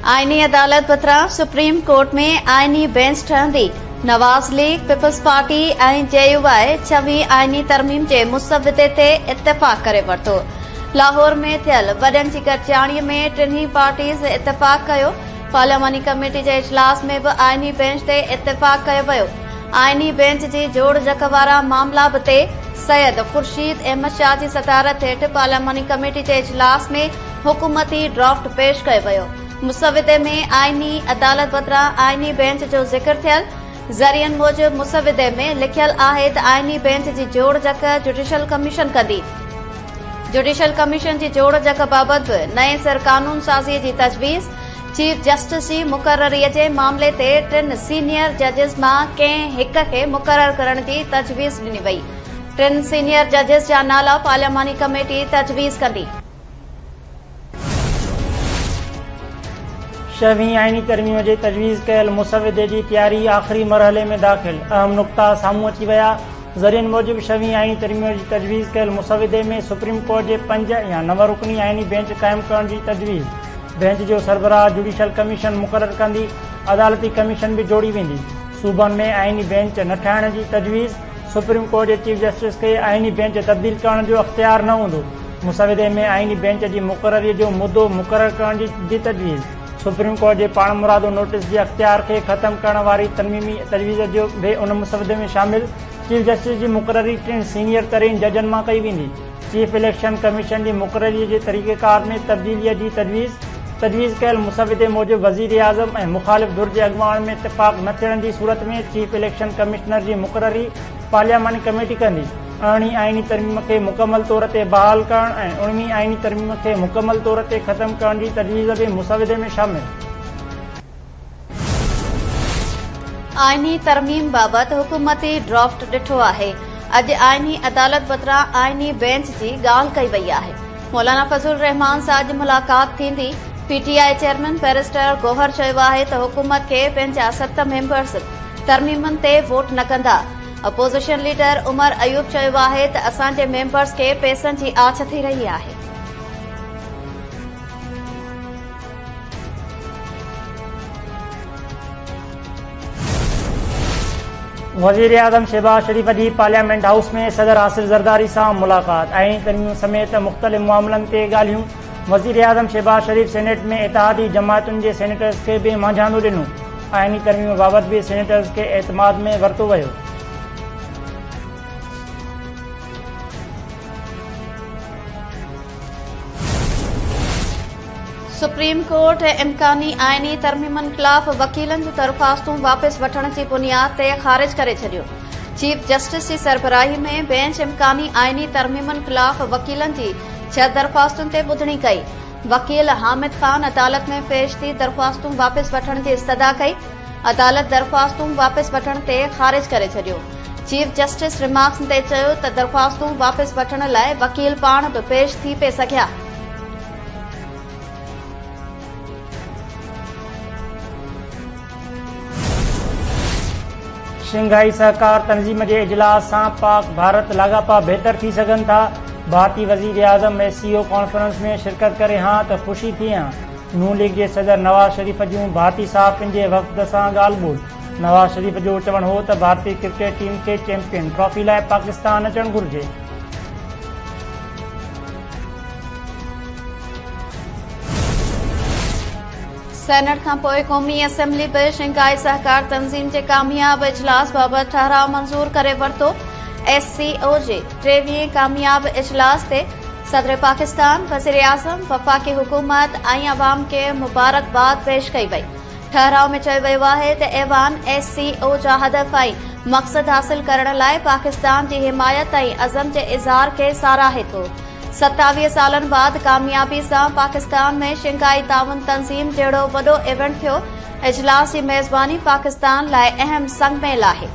आईनी अदालत पारां सुप्रीम कोर्ट में आईनी बेंच ठहंदी। नवाज़ लीग, पीपल्स पार्टी ऐं JUI 26 आईनी तरमीम जे मुसवदे ते इत्तेफ़ाक़ करे वरितो। लाहौर में थियल वॾनि जी गॾिजाणीअ में टिन्ही पार्टीज़ इत्तेफ़ाक़ कयो। पार्लियामानी कमेटी जे इजलास में बि आईनी बेंच ते इत्तेफ़ाक़ कयो वियो। आईनी बेंच जी जोड़ जक वारा मामला बि ते सैयद खुर्शीद अहमद शाह जी सदारत हेठि पार्लियामानी कमेटी जे इजलास में हुकूमती ड्राफ्ट पेश कयो वियो। मुसवदे में आईनी अदालत बदिरां आईनी बेंच जो ज़िक्र थियल। ज़रियनि मूजिब मुसवदे में लिखियल आहे त आईनी बेंच जी जोड़ जक जुडिशल कमीशन कंदी। जुडिशल कमीशन जी जोड़ जक बाबति बि नए सिर कानून साज़ीअ जी तजवीज़। चीफ जस्टिस जी मुक़ररीअ जे मामले ते 3 सीनियर जजिस मां कंहिं हिक खे मुक़रर करण जी तजवीज़ ॾिनी वई। 3 सीनियर जजिस जा नाला पार्लियामानी कमेटी तजवीज़ कंदी। 6वीं आईनी तरमीम जे तजवीज़ कयल मुसवदे जी तैयारी आख़िरी मरहले में दाख़िल। अहम नुक़्ता साम्हूं अची विया। ज़रियनि मूजिब 6वीं आईनी तरमीम जी तजवीज़ कयल मुसवदे में सुप्रीम कोर्ट जे 5 या 9 रुकनी आईनी बेंच क़ाइमु करण जी तजवीज़। बेंच जो सरबराह जुडिशल कमीशन मुक़रर कंदी। अदालती कमीशन भी जोड़ी वेंदी। सूबनि में आईनी बेंच न ठाहिण जी तजवीज़। सुप्रीम कोर्ट जे चीफ जस्टिस खे आईनी बेंच तब्दील करण जो अख़्तियार न हूंदो। मुसवदे में आईनी बेंच जी मुक़ररीअ जो मुद्दो मुक़रर करण जी तजवीज़। सुप्रीम कोर्ट जे पाण मुरादो नोटिस जे अख़्तियार खे ख़त्म करण वारी तरमीमी तजवीज़ जो भी उन मुसवदे में शामिल। चीफ जस्टिस जी मुक़ररी 3 सीनियर तरीन जजनि मां कई वेंदी। चीफ इलेक्शन कमीशन जी मुक़ररीअ जे तरीक़ेकार में तब्दीलीअ जी तजवीज़ कयल मुसवदे मूजिब वज़ीर आज़म ऐं मुख़ालिफ़ धुर जे अॻुवाण में इत्तेफ़ाक़ न थियण जी सूरत में चीफ इलेक्शन कमिश्नर जी मुक़ररी पार्लियामानी कमेटी कंदी। 18 आईनी तरमीम खे मुकमल तौर ते बहाल करण ऐं 19 आईनी तरमीम खे मुकमल तौर ते ख़त्म करण जी तजवीज़ भी मुसवदे में शामिल। आईनी तरमीम बाबति हुकूमती ड्राफ्ट ॾिठो आहे। अॼु आईनी अदालत बदिरां आईनी बेंच जी ॻाल्हि कई वई आहे। मौलाना फज़लुर रहमान सां अॼु मुलाक़ात थींदी। PTI चेयरमैन बैरिस्टर गौहर चयो आहे त हुकूमत खे पंहिंजा 7 मेंबर्स तरमीमनि ते वोट न कंदा। अपोज़िशन लीडर उमर अयूब चयो आहे त असांजे मेंबर्स खे पैसनि जी आछ थी रही आहे। वज़ीर आज़म शहबाज शरीफ़ जी पार्लियामेंट हाउस में सदर हासिल ज़रदारी सां मुलाक़ात। आईनी तरमीम समेत मुख़्तलिफ़ मामलनि ते ॻाल्हियूं। वज़ीर आज़म शहबाज शरीफ़ सेनेट में इत्तेहादी जमातुनि जे सेनेटर्स खे बि मांझांदो ॾिनो। आईनी तरमीम बाबति बि सेनेटर्स खे एतमाद में वरितो वियो। सुप्रीम कोर्ट इम्कानी आईनी तरमीमनि ख़िलाफ़ वकीलनि जूं दरख़्वास्तूं वापसि वठण जी बुनियाद ते ख़ारिज करे छॾियो। चीफ जस्टिस जी सरबराही में बेंच इम्कानी आईनी तरमीमनि ख़िलाफ़ वकीलनि जी 6 दरख़्वास्तुनि ते ॿुधणी कई। वकील हामिद ख़ान अदालत में पेश थी दरख़्वास्तूं वापसि वठण जी इस्तदा कई। अदालत दरख़्वास्तूं वापसि वठण ते ख़ारिज करे छॾियो। चीफ जस्टिस रिमार्क्स ते चयो त दरख़्वास्तूं वापसि वठण लाइ वकील पाण बि पेश थी पिए सघिया। शंघाई सहकार तंज़ीम जे इजलास सां पाक भारत लाॻापा बहितर थी सघनि था। भारतीय वज़ीर आज़म SCO कॉन्फ्रेंस में शिरकत करे हां त ख़ुशी थी आहियां। नून लीग जे सदर नवाज़ शरीफ़ जूं भारतीय सहाफ़ियुनि जे वफ़द सां ॻाल्हि ॿोल। नवाज़ शरीफ़ जो चवणु हो त भारतीय क्रिकेट टीम खे चैंपियन ट्रॉफी लाइ पाकिस्तान अचणु घुरिजे। सेनेट खां पोइ क़ौमी असेंबली बि शंघाई सहकार तंज़ीम जे कामयाब इजलास बाबति ठहराव मंज़ूर करे वरितो। SCO जे 23 कामयाब इजलास ते सदर पाकिस्तान, वज़ीर आज़म, वफ़ाक़ी हुकूमत ऐं अवाम खे मुबारकबाद पेश कई वई। ठहराव में चयो वियो आहे त ऐवान SCO जा हदफ़ ऐं मक़सद हासिल करण लाइ पाकिस्तान जी हिमायत ऐं अज़म जे इज़हार खे साराहे थो। 27 सालनि बाद कामयाबी सां पाकिस्तान में शंघाई ताउन तंज़ीम जहिड़ो वॾो इवेंट थियो। इजलास जी मेज़बानी पाकिस्तान लाइ अहम संगमेल आहे।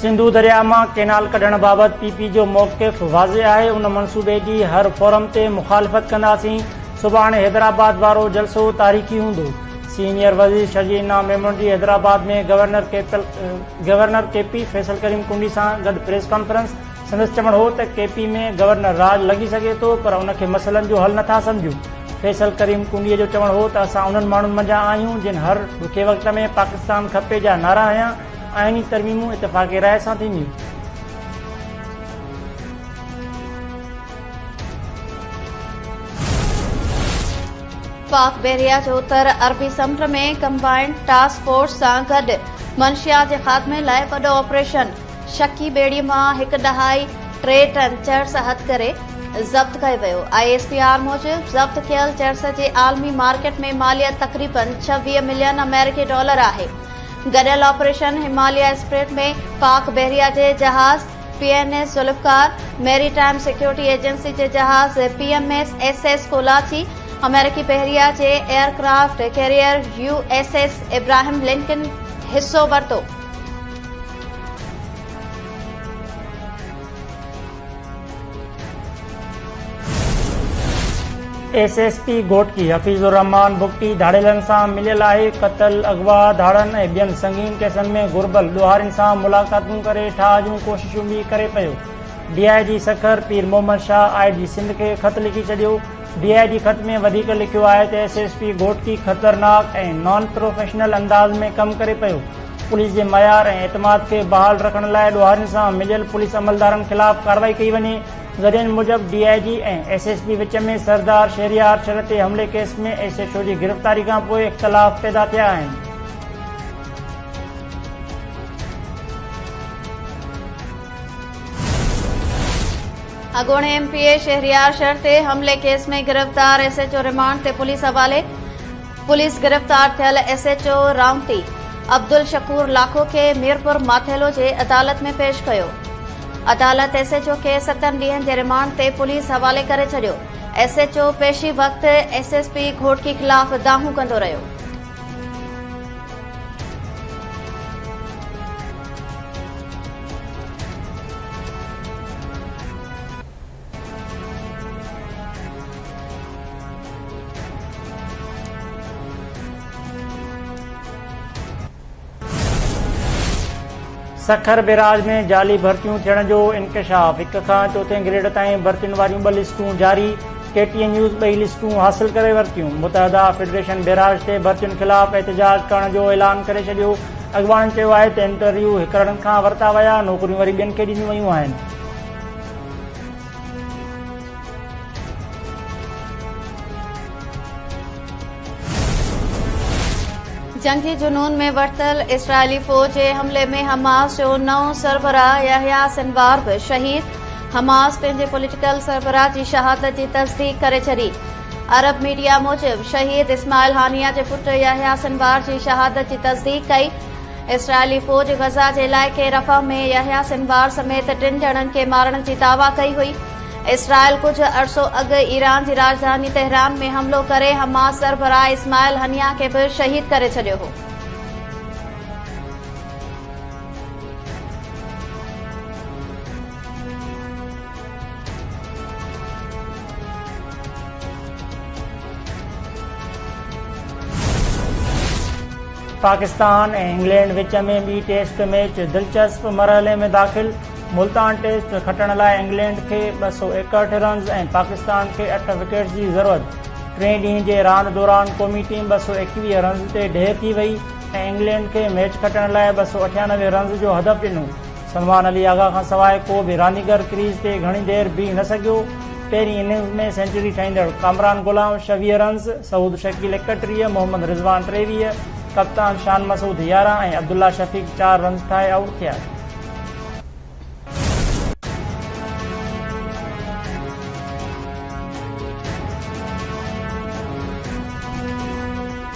सिंधु दरिया मां केनाल कढण बाबति PP जो मौक़िफ़ वाज़िह आहे। उन मनसूबे जी हर फोरम ते मुख़ालिफ़त कंदासीं। सुभाणे हैदराबाद वारो जलसो तारीख़ी हूंदो। सीनियर वज़ीर शजीर इनाम मेमून जी हैदराबाद में गवर्नर KP फैसल करीम कुंडी सां गॾु प्रेस कॉन्फ्रेंस। संदसि चवण हो त केपी में गवर्नर राज लॻी सघे थो पर उनखे मसइलनि जो हल नथा सम्झूं। फैसल करीम कुंडीअ जो चवण हो त असां उन्हनि माण्हुनि मंझां आहियूं जिन हर ॾुखे वक़्त में पाकिस्तान खपे जा नारा हयां। आइनी तरमीमूं इतफ़ाक़ी राय सां थींदियूं। पाक बहरिया जो उत्तर अरबी समुंड में कंबाइंड टास्क फोर्स सां गॾु मंशिया जे ख़ात्मे लाइ वॾो ऑपरेशन। शकी ॿेड़ीअ मां 1.3 टन चर्स हथ करे ज़ब्त कयो वियो। ISPR मूजिब ज़ब्त थियल चर्स जी आलमी मार्केट में मालियत तक़रीबन 26 मिलियन अमेरिकी डॉलर आहे। गॾियल ऑपरेशन हिमालय स्प्रेड में पाक बहरिया जे जहाज़ PNS Zulfiqar, maritime security agency जे जहाज़ PMS SS कोलाची, अमेरिकी बहरिया जे aircraft carrier USS Abraham Lincoln हिस्सो वरितो। SSP घोटकी हफ़ीज़ुर रहमान बुगटी धाड़ेलनि सां मिलियल आहे। क़तल, अगवा, धाड़नि ऐं ॿियनि संगीन केसनि में घुर्बल ॾोहारियुनि सां मुलाक़ातूं करे ठाह जूं कोशिशूं बि करे पियो। DIG सखर पीर मोहम्मद शाह IG सिंध खे ख़त लिखी छॾियो। DIG ख़त में वधीक लिखियो आहे त SSP घोटकी ख़तरनाक ऐं नॉन प्रोफेशनल अंदाज़ में कमु करे पियो। पुलिस जे मयार ऐं एतमाद खे बहाल रखण लाइ ॾोहारियुनि सां मिलियल पुलिस अमलदारनि ख़िलाफ़ कार्रवाई कई वञे। ज़रियनि मूजिब DIG ऐं SSP विच में सरदार शहरियार शहर ते हमले केस में SHO जी गिरफ़्तारी खां पोइ इख़्तिलाफ़ पैदा थिया आहिनि। अॻूणे MPA शहरियार शहर ते हमले केस में गिरफ़्तार SHO रिमांड ते पुलिस हवाले। पुलिस गिरफ़्तार थियल SHO राउंती अब्दुल शकूर लाखो खे मीरपुर माथेलो जे अदालत में पेश कयो। अदालत SHO खे 7 ॾींहनि जे रिमांड ते पुलिस हवाले करे छॾियो। SHO पेशी वक़्त SSP घोटकी ख़िलाफ़ दाहूं कंदो रहियो। सखर बिराज में जाली भर्तियूं थियण जो इंकशाफ। 1 खां 4 ग्रेड ताईं भर्तियुनि वारियूं 2 लिस्टूं जारी। KTN न्यूज़ 2 लिस्टूं हासिल करे वरितियूं। मुतहदा फेडरेशन बिराज ते भर्तियुनि ख़िलाफ़ एहतजाज करण जो ऐलान करे छॾियो। अॻवाननि चयो आहे त इंटरव्यू हिकड़नि खां वरिता विया, नौकरियूं वरी ॿियनि खे ॾिनियूं वयूं आहिनि। जंगी जुनून में वरतल इसराइली फौज जे हमले में हमास जो नओं सरबराह यहया सिनवार बि शहीद। हमास पंहिंजे पॉलिटिकल सरबराह जी शहादत जी तस्दीक करे छॾी। अरब मीडिया मूजिब शहीद इस्माइल हानिया जे पुट यहया सिनवार जी शहादत जी तस्दीक कई। इसराइली फौज गज़ा जे इलाइक़े रफ़ा में यहया सिनवार समेत 3 ॼणनि खे मारण जी दावा कई हुई। इसराइल कुछ अरसो अॻु ईरान जी राजधानी तेहरान में हमलो करे हमास सरबराह इस्माइल हनिया खे बि शहीद करे छॾियो हो। पाकिस्तान ऐं इंग्लैंड विच में ॿी टेस्ट मैच दिलचस्प मरहले में दाख़िल। मुल्तान टेस्ट खटण लाइ इंग्लैंड खे 261 रन्स ऐं पाकिस्तान खे 8 विकेट्स जी ज़रूरत। 3 ॾींहं जे रांदि दौरान क़ौमी टीम 221 रन्स ते ढेर थी वई ऐं इंग्लैंड खे मैच खटण लाइ 298 रन्स जो हदफ़ ॾिनो। सलमान अली आगा खां सवाइ को बि रांदीगर क्रीज़ ते घणी देर बीह न सघियो। पहिरीं इनिंग्स में सेंचुरी ठाहींदड़ कामरान गुलाम 26 रन्स, सऊद शकील 31, मोहम्मद रिज़वान 23, कप्तान शान मसूद 11 ऐं अब्दुल्ला शफ़ीक 4 रन्स ठाहे आउट थिया।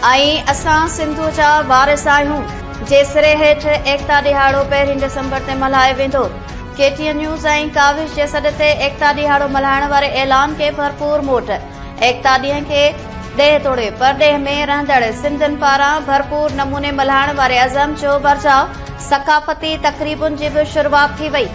ऐं असां सिंधु जा वारिस आहियूं जे सिरे हेठि एकता ॾिहाड़ो 1 डिसंबर ते मल्हायो वेंदो। KTN न्यूज़ ऐं काविश जे सॾ ते एकता ॾिहाड़ो मल्हाइण वारे ऐलान खे भरपूर मोट। एकता ॾींहं खे ॾेह तोड़े परॾेह में रहंदड़ सिंधियुनि पारां भरपूर नमूने मल्हाइण वारे अज़म जो बरजाउ सक़ाफ़ती तक़रीबुनि जी बि शुरूआत थी वई।